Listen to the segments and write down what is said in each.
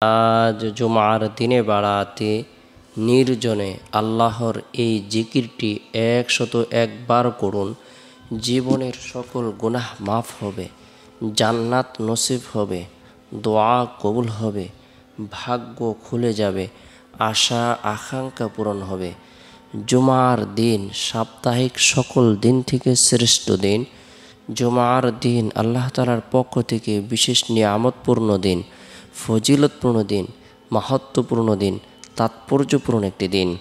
আজ জুমার দিনে বাড়াতে নির্জনে আল্লাহর এই জিকিরটি ১০১ বার করুন। জীবনের সকল গুনাহ মাফ হবে, জান্নাত নসিব হবে, দোয়া কবুল হবে, ভাগ্য খুলে যাবে, আশা আকাঙ্ক্ষা পূরণ হবে। জুমার দিন সাপ্তাহিক সকল দিন থেকে শ্রেষ্ঠ দিন। জুমার দিন আল্লাহ তাআলার পক্ষ থেকে বিশেষ নিয়ামতপূর্ণ দিন, ফজিলতপূর্ণ দিন, মাহাত্ম্যপূর্ণ দিন, তাৎপর্যপূর্ণ একটি দিন।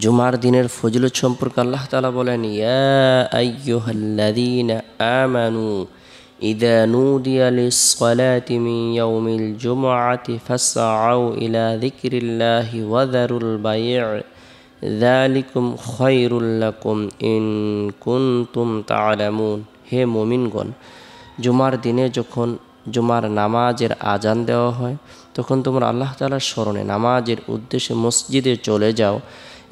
জুমার দিনের ফজিলত সম্পর্কে আল্লাহ তাআলা বলেন, ইয়া আইয়ুহাল্লাযীনা আমানু ইযা নুদিয়া লিস-সালাতি মিন ইয়াউমিল জুমআতি ফাসআউ ইলা যিকরিল্লাহি ওয়া যারুল বাই'a যালিকুম খায়রুল লাকুম ইন কুনতুম তা'লামুন। হে মুমিনগণ, জুমার দিনে যখন জুমার নামাজের আজান দেওয়া হয় তখন তোমরা আল্লাহ তাআলার স্মরণে নামাজের উদ্দেশ্যে মসজিদে চলে যাও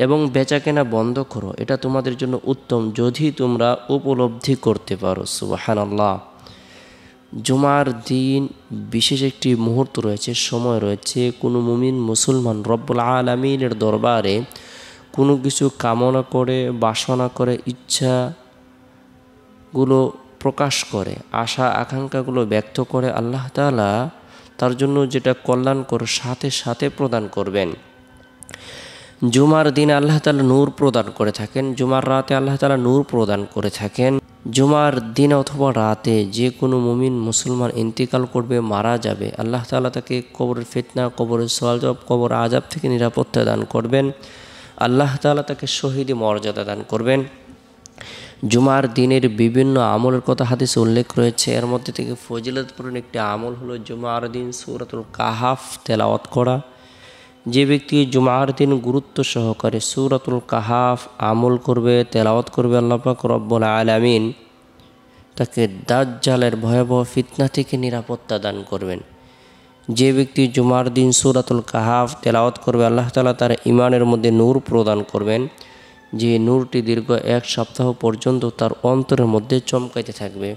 এবং বেচাকেনা বন্ধ করো। এটা তোমাদের জন্য উত্তম যদি তোমরা উপলব্ধি করতে পারো। সুবহানাল্লাহ। জুমার দিন বিশেষ একটি মুহূর্ত রয়েছে, সময় রয়েছে। কোনো মুমিন মুসলমান রব্বুল আলামিনের দরবারে কোনো কিছু কামনা করে, বাসনা করে, ইচ্ছাগুলো প্রকাশ করে, আশা আকাঙ্ক্ষাগুলো ব্যক্ত করে, আল্লাহ তাআলা তার জন্য যেটা কল্যাণকর সাথে সাথে প্রদান করবেন। জুমার দিনে আল্লাহ তাআলা নূর প্রদান করে থাকেন। জুমার রাতে আল্লাহ তাআলা নূর প্রদান করে থাকেন। জুমার দিন অথবা রাতে যে কোনো মুমিন মুসলমান ইন্তিকাল করবে, মারা যাবে, আল্লাহ তাআলা তাকে কবরের ফিতনা, কবরের সওয়াল-জবাব, কবর আযাব থেকে নিরাপত্তা দান করবেন। আল্লাহ তাআলা তাকে শহীদি মর্যাদা দান করবেন। জুমার দিনের বিভিন্ন আমলের কথা হাদিসে উল্লেখ রয়েছে। এর মধ্যে থেকে ফজিলতপূর্ণ একটি আমল হলো জুমার দিন সূরাতুল কাহাফ তেলাওয়াত করা। যে ব্যক্তি জুমার দিন গুরুত্ব সহকারে সূরাতুল কাহাফ আমল করবে, তেলাওয়াত করবে, আল্লাহ পাক রব্বুল আলামিন তাকে দাজ্জালের ভয়াবহ ফিতনা থেকে নিরাপত্তা দান করবেন। যে ব্যক্তি জুমার দিন সূরাতুল কাহাফ তেলাওয়াত করবে, আল্লাহ তাআলা তার ঈমানের মধ্যে নূর প্রদান করবেন, যে নূরটি দীর্ঘ ১ সপ্তাহ পর্যন্ত তার অন্তরের মধ্যে চমকাইতে থাকবে।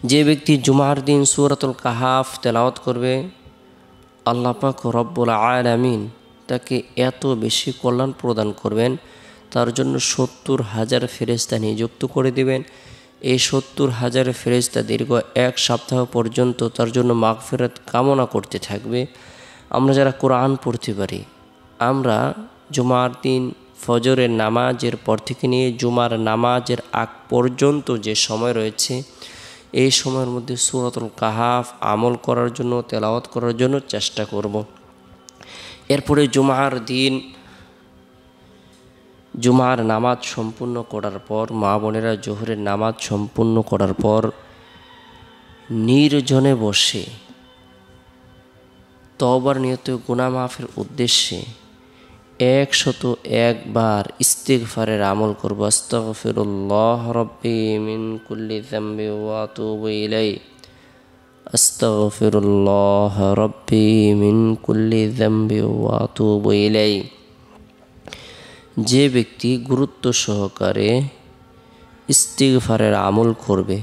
যে ব্যক্তি জুমার দিন সূরাতুল কাহাফ তেলাওয়াত করবে, আল্লাহ পাক রব্বুল আলামিন তাকে এত বেশি কল্যাণ প্রদান করবেন, তার জন্য ৭০,০০০ ফেরেশতা নিযুক্ত করে দিবেন। এই ৭০,০০০ ফেরেশতা দীর্ঘ ১ সপ্তাহ পর্যন্ত তার জন্য মাগফিরাত কামনা করতে থাকবে। আমরা যারা কোরআন পড়তে পারি, আমরা জুমার দিন ফজরের নামাজের পর থেকে নিয়ে জুমার নামাজের আগ পর্যন্ত যে সময় রয়েছে, এই সময়ের মধ্যে সূরাতুল কাহাফ আমল করার জন্য, তেলাওয়াত করার জন্য চেষ্টা করব। এরপরে জুমার দিন জুমার নামাজ সম্পূর্ণ করার পর, মা বোনেরা জোহরের নামাজ সম্পূর্ণ করার পর নির্জনে বসে তওবার নিয়তে গুনাহ মাফের উদ্দেশ্যে ১০১ বার ইস্তিগফারের আমল করব। আস্তাগফিরুল্লাহ রাব্বি মিন কুল্লি যামবি ওয়া আতুবু ইলাইহি, আস্তাগফিরুল্লাহ রাব্বি মিন কুল্লি যামবি ওয়া আতুবু ইলাইহি। যে ব্যক্তি গুরুত্ব সহকারে ইস্তিগফারের আমল করবে,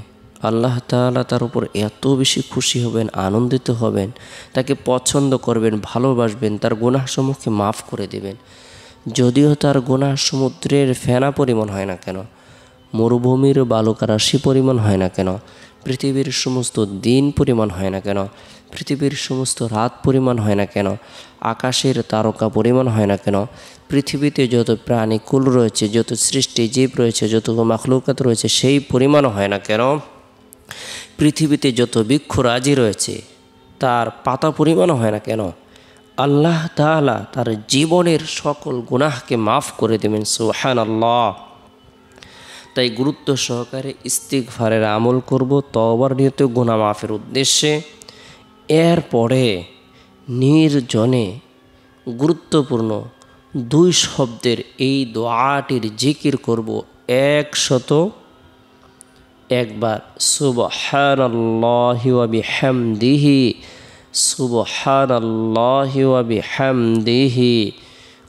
আল্লাহ তাআলা তার উপর এত বেশি খুশি হবেন, আনন্দিত হবেন, তাকে পছন্দ করবেন, ভালোবাসবেন, তার গুনাহসমূহকে মাফ করে দেবেন। যদিও তার গুনাহ সমুদ্রের ফেনা পরিমাণ হয় না কেন, মরুভূমির বালুকা রাশি পরিমাণ হয় না কেন, পৃথিবীর সমস্ত দিন পরিমাণ হয় না কেন, পৃথিবীর সমস্ত রাত পরিমাণ হয় না কেন, আকাশের তারকা পরিমাণ হয় না কেন, পৃথিবীতে যত প্রাণীকুল রয়েছে, যত সৃষ্টি জীব রয়েছে, যত মাখলুকাত রয়েছে সেই পরিমাণও হয় না কেন, পৃথিবীতে যত বৃক্ষরাজি রয়েছে তার পাতা পরিমাণও হয় না কেন, আল্লাহ তাআলা তার জীবনের সকল গুনাহকে মাফ করে দেবেন। সুবহানাল্লাহ। তাই গুরুত্ব সহকারে ইস্তিগফারের আমল করব তওবার নিয়তে গুনাহ মাফের উদ্দেশ্যে। এরপরে নির্জনে গুরুত্বপূর্ণ ২ শব্দের এই দোয়াটির জিকির করব ১০১ বার। সুবহানাল্লাহি ওয়া বিহামদিহি, সুবহানাল্লাহি ওয়া বিহামদিহি।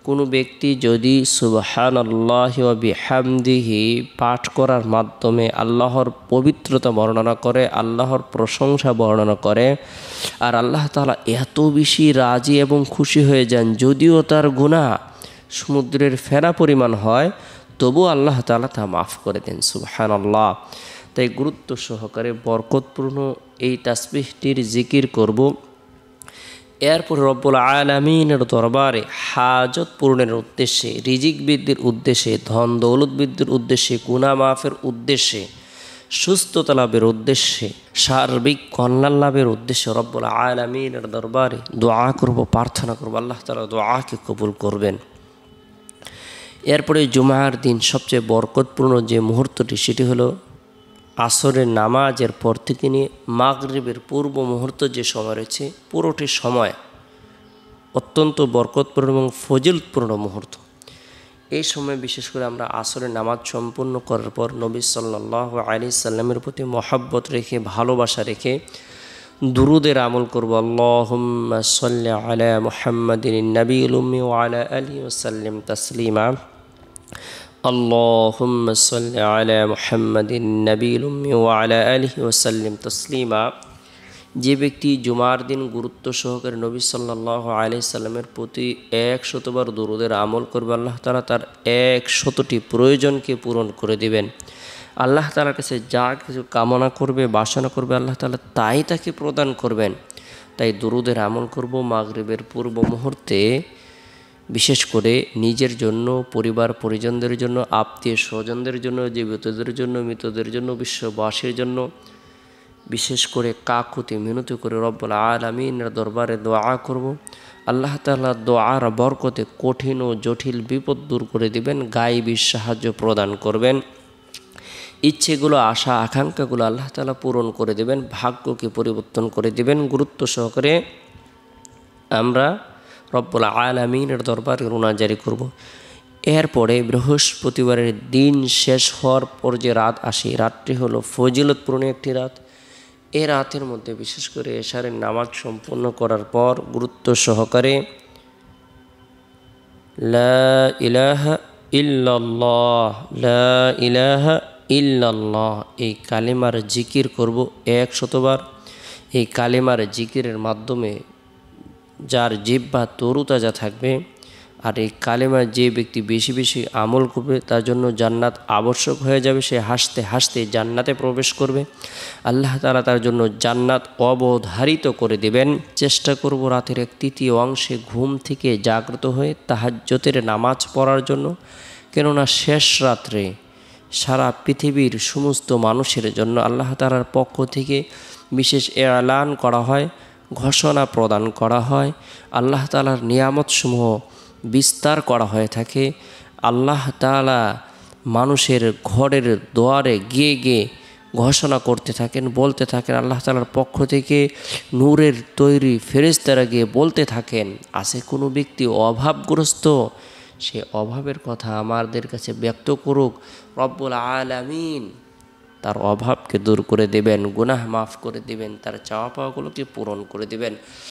কোনো ব্যক্তি যদি সুবহানাল্লাহি ওয়া বিহামদিহি পাঠ করার মাধ্যমে আল্লাহর পবিত্রতা বর্ণনা করে, আল্লাহর প্রশংসা বর্ণনা করে, আর আল্লাহ তাআলা এত বেশি রাজি এবং খুশি হয়ে যান, যদিও তার গুনাহ সমুদ্রের ফেনা পরিমাণ হয়, তবু আল্লাহ তাআলা তা মাফ করে দেন। সুবহানাল্লাহ। তাই গুরুত্ব সহকারে বরকতপূর্ণ এই তাসবিহটির জিকির করব। এরপর রব্বুল আলামিনের দরবারে হাজত পূরণের উদ্দেশ্যে, রিজিক বৃদ্ধির উদ্দেশ্যে, ধন দৌলত বৃদ্ধির উদ্দেশ্যে, গুনাহ মাফের উদ্দেশ্যে, সুস্থতা লাভের উদ্দেশ্যে, সার্বিক কল্যাণ লাভের উদ্দেশ্যে রব্বুল আলামিনের দরবারে দোয়া করব, প্রার্থনা করব। আল্লাহ তাআলা দোয়াকে কবুল করবেন। এরপরে জুমার দিন সবচেয়ে বরকতপূর্ণ যে মুহূর্তটি, সেটি হলো আসরের নামাজের পর থেকে নিয়ে মাগরিবের পূর্ব মুহূর্ত যে সময় রয়েছে, পুরোটি সময় অত্যন্ত বরকতপূর্ণ এবং ফজিলতপূর্ণ মুহূর্ত। এই সময় বিশেষ করে আমরা আসরের নামাজ সম্পূর্ণ করার পর নবী সাল্লাল্লাহু আলাইহি সাল্লামের প্রতি মহব্বত রেখে, ভালোবাসা রেখে দুরুদের আমল করব। আল্লাহুম্মা সাল্লি আলা মুহাম্মাদিন নবিয়্যিল উম্মি ওয়া আলা আলিহি ওয়া সাল্লিম তাসলিমা। আল্লাহুম্মা সাল্লি আলা মুহাম্মাদিন নবিয়্যিল উম্মি ওয়া আলা আলিহি ওয়া সাল্লিম তাসলিমা। যে ব্যক্তি জুমার দিন গুরুত্ব সহকারে নবী সাল্লাল্লাহু আলাইহি সাল্লামের প্রতি 100বার দুরুদের আমল করবে, আল্লাহ তাআলা তার 100টি প্রয়োজনকে পূরণ করে দিবেন। আল্লাহ তাআলার কাছে যা কিছু কামনা করবে, বাসনা করবে, আল্লাহ তাআলা তাই তাকে প্রদান করবেন। তাই দুরুদের আমল করব মাগরিবের পূর্ব মুহূর্তে, বিশেষ করে নিজের জন্য, পরিবার পরিজনদের জন্য, আত্মীয় স্বজনদের জন্য, জীবিতদের জন্য, মৃতদের জন্য, বিশ্ববাসীর জন্য, বিশেষ করে কাকুতি মিনতি করে রব্বুল আলামিনের দরবারে দোয়া করব। আল্লাহ তাআলা দোয়ার বরকতে কঠিন ও জটিল বিপদ দূর করে দিবেন, গায়েবী সাহায্য প্রদান করবেন, ইচ্ছেগুলো, আশা আকাঙ্ক্ষাগুলো আল্লাহ তাআলা পূরণ করে দেবেন, ভাগ্যকে পরিবর্তন করে দিবেন। গুরুত্ব সহকারে আমরা রব্বুল আলামিনের দরবারে রোনাজারি করব। এরপরে বৃহস্পতিবারের দিন শেষ হওয়ার পর যে রাত আসে, রাতটি হলো ফজিলতপূর্ণ একটি রাত। এ রাতের মধ্যে বিশেষ করে এশারের নামাজ সম্পূর্ণ করার পর গুরুত্ব সহকারে লা ইলাহা ইল্লাল্লাহ, লা ইলাহা ইল্লাল্লাহ এই কালিমার জিকির করব 100বার। এই কালিমার জিকিরের মাধ্যমে যার জিহ্বা তরুতাজা থাকবে, আর এই কালেমা যে ব্যক্তি বেশি বেশি আমল করবে, তার জন্য জান্নাত আবশ্যক হয়ে যাবে। সে হাসতে হাসতে জান্নাতে প্রবেশ করবে, আল্লাহ তাআলা তার জন্য জান্নাত অবধারিত করে দেবেন। চেষ্টা করব রাতের 1/3 অংশে ঘুম থেকে জাগ্রত হয়ে তাহাজ্জুদের নামাজ পড়ার জন্য, কেননা শেষ রাত্রে সারা পৃথিবীর সমস্ত মানুষের জন্য আল্লাহ তাআলার পক্ষ থেকে বিশেষ এলান করা হয়, ঘোষণা প্রদান করা হয়, আল্লাহ তাআলার নিয়ামতসমূহ বিস্তার করা হয়ে থাকে। আল্লাহ তাআলা মানুষের ঘরের দুয়ারে গিয়ে গিয়ে ঘোষণা করতে থাকেন, বলতে থাকেন। আল্লাহ তাআলার পক্ষ থেকে নূরের তৈরি ফেরেশতারা গিয়ে বলতে থাকেন, আছে কোনো ব্যক্তি অভাবগ্রস্ত, সে অভাবের কথা আমাদের কাছে ব্যক্ত করুক, রব্বুল আলামিন তার অভাবকে দূর করে দেবেন, গুনাহ মাফ করে দেবেন, তার চাওয়া পাওয়াগুলোকে পূরণ করে দেবেন।